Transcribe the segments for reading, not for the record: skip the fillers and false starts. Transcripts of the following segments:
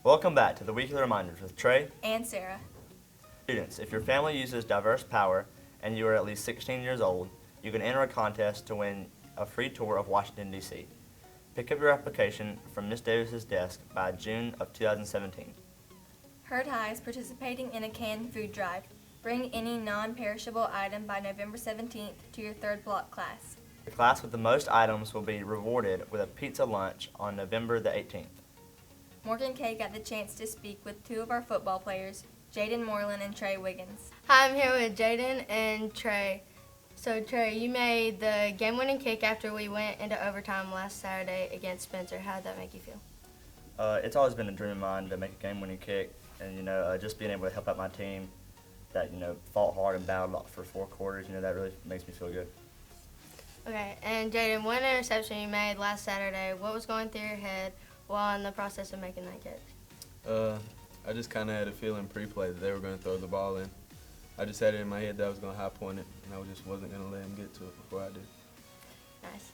Welcome back to the Weekly Reminders with Trey and Sarah. Students, if your family uses Diverse Power and you are at least 16 years old, you can enter a contest to win a free tour of Washington, D.C. Pick up your application from Ms. Davis's desk by June of 2017. Herd High is participating in a canned food drive. Bring any non-perishable item by November 17th to your third block class. The class with the most items will be rewarded with a pizza lunch on November the 18th. Morgan K got the chance to speak with two of our football players, Jaden Moreland and Trey Wiggins. Hi, I'm here with Jaden and Trey. So Trey, you made the game-winning kick after we went into overtime last Saturday against Spencer. How did that make you feel? It's always been a dream of mine to make a game-winning kick, and just being able to help out my team that fought hard and battled for 4 quarters. That really makes me feel good. Okay, and Jaden, what interception you made last Saturday? What was going through your head while in the process of making that catch? I just kind of had a feeling pre-play that they were going to throw the ball in. I just had it in my head that I was going to high point it, and I just wasn't going to let him get to it before I did. Nice.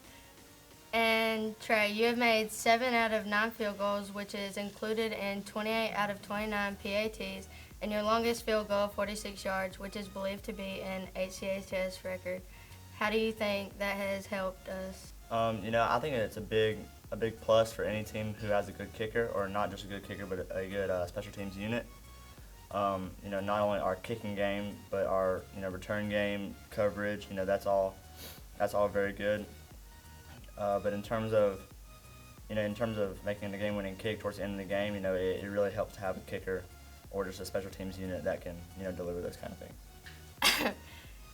And Trey, you have made 7 out of 9 field goals, which is included in 28 out of 29 PATs, and your longest field goal, 46 yards, which is believed to be an HCHS record. How do you think that has helped us? I think it's a big plus for any team who has a good kicker, or not just a good kicker, but a good special teams unit. Not only our kicking game, but our return game, coverage. That's all very good. But in terms of making the game-winning kick towards the end of the game, it really helps to have a kicker or just a special teams unit that can deliver those kind of things.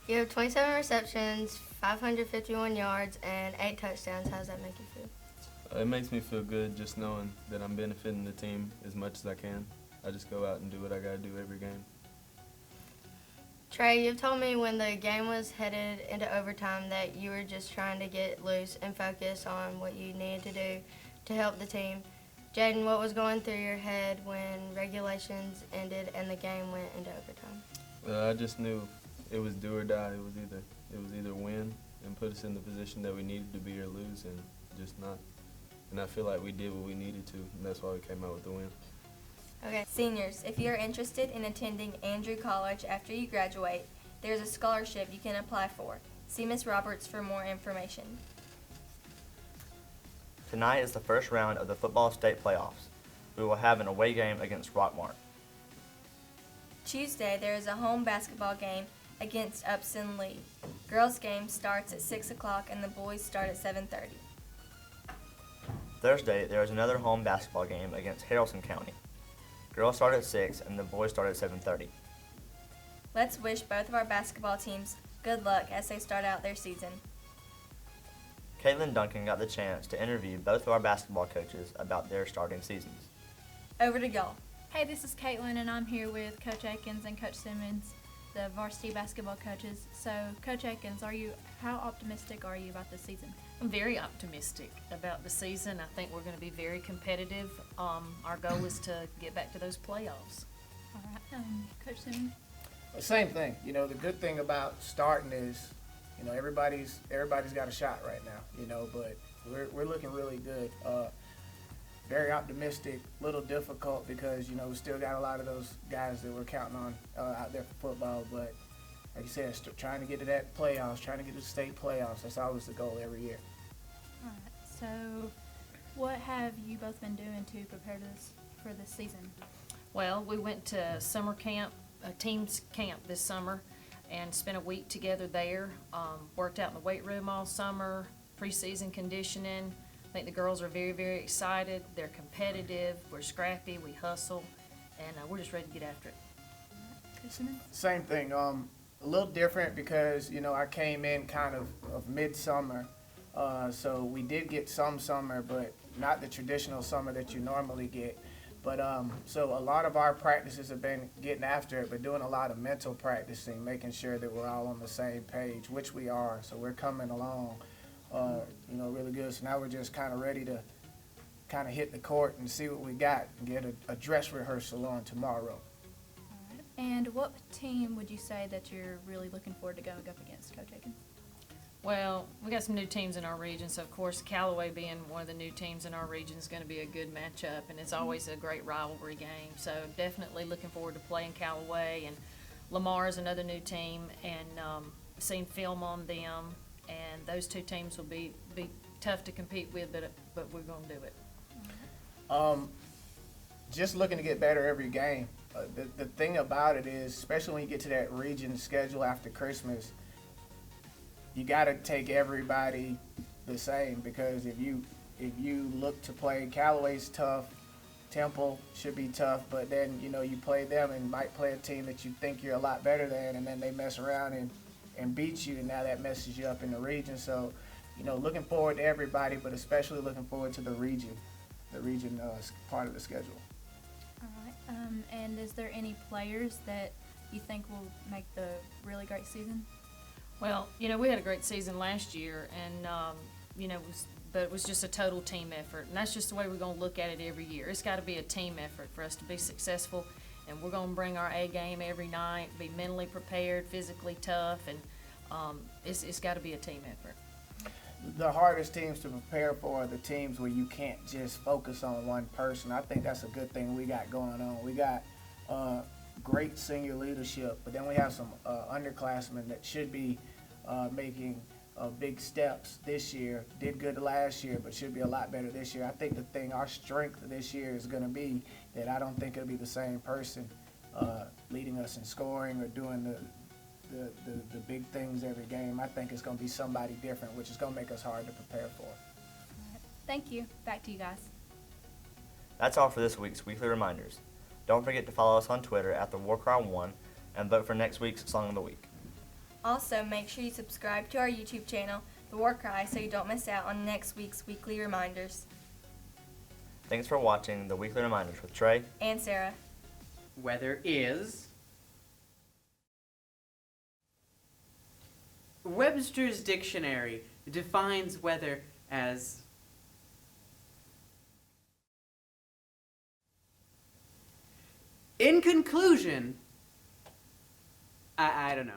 You have 27 receptions, 551 yards, and 8 touchdowns. How does that make you feel? It makes me feel good just knowing that I'm benefiting the team as much as I can. I just go out and do what I got to do every game. Trey, you've told me when the game was headed into overtime that you were just trying to get loose and focus on what you needed to do to help the team. Jaden, what was going through your head when regulations ended and the game went into overtime? I just knew it was do or die. It was either win and put us in the position that we needed to be or lose, and just not. And I feel like we did what we needed to, and that's why we came out with the win. Okay. Seniors, if you're interested in attending Andrew College after you graduate, there's a scholarship you can apply for. See Ms. Roberts for more information. Tonight is the first round of the football state playoffs. We will have an away game against Rockmart. Tuesday, there is a home basketball game against Upson Lee. Girls' game starts at 6 o'clock and the boys start at 7:30. Thursday, there is another home basketball game against Haralson County. Girls start at 6 and the boys start at 7:30. Let's wish both of our basketball teams good luck as they start out their season. Caitlin Duncan got the chance to interview both of our basketball coaches about their starting seasons. Over to y'all. Hey, this is Caitlin, and I'm here with Coach Aikens and Coach Simmons, the varsity basketball coaches. So, Coach Aikens, how optimistic are you about this season? I'm very optimistic about the season. I think we're going to be very competitive. Our goal is to get back to those playoffs. All right, Coach Simmons? Same thing. The good thing about starting is, everybody's got a shot right now. But we're looking really good. Very optimistic, little difficult because, we still got a lot of those guys that we're counting on out there for football. But like you said, trying to get to that playoffs, trying to get to the state playoffs, that's always the goal every year. All right, so what have you both been doing to prepare for this season? Well, we went to summer camp, a team's camp this summer, and spent a week together there. Worked out in the weight room all summer, preseason conditioning. I think the girls are very, very excited. They're competitive. We're scrappy. We hustle, and we're just ready to get after it. Coach Simmons? Same thing. A little different because, I came in kind of midsummer. So we did get some summer, but not the traditional summer that you normally get. But so a lot of our practices have been getting after it, but doing a lot of mental practicing, making sure that we're all on the same page, which we are. So we're coming along, really good. So now we're just kind of ready to kind of hit the court and see what we got and get a dress rehearsal on tomorrow. All right. And what team would you say that you're really looking forward to going up against, Coach Aikens? Well, we got some new teams in our region, so of course Callaway being one of the new teams in our region is going to be a good matchup, and it's always a great rivalry game. So definitely looking forward to playing Callaway, and Lamar is another new team, and seeing film on them, and those two teams will be tough to compete with, but we're going to do it. Just looking to get better every game. The thing about it is, especially when you get to that region schedule after Christmas, you got to take everybody the same, because if you look to play, Callaway's tough, Temple should be tough, but then you play them and might play a team that you think you're a lot better than, and then they mess around and beat you, and now that messes you up in the region. So looking forward to everybody, but especially looking forward to the region part of the schedule. All right. And is there any players that you think will make the really great season? Well, we had a great season last year, and but it was just a total team effort, and that's just the way we're going to look at it every year. It's got to be a team effort for us to be successful, and we're going to bring our A game every night, be mentally prepared, physically tough, and it's got to be a team effort. The hardest teams to prepare for are the teams where you can't just focus on one person. I think that's a good thing we got going on. We got great senior leadership, but then we have some underclassmen that should be making big steps this year. Did good last year, but should be a lot better this year. I think our strength this year is going to be that I don't think it'll be the same person leading us in scoring or doing the big things every game. I think it's going to be somebody different, which is going to make us hard to prepare for. Thank you. Back to you guys. That's all for this week's Weekly Reminders. Don't forget to follow us on Twitter at TheWarCry1 and vote for next week's Song of the Week. Also, make sure you subscribe to our YouTube channel, The War Cry, so you don't miss out on next week's Weekly Reminders. Thanks for watching the Weekly Reminders with Trey And Sarah. Weather is... Webster's Dictionary defines weather as... In conclusion, I don't know.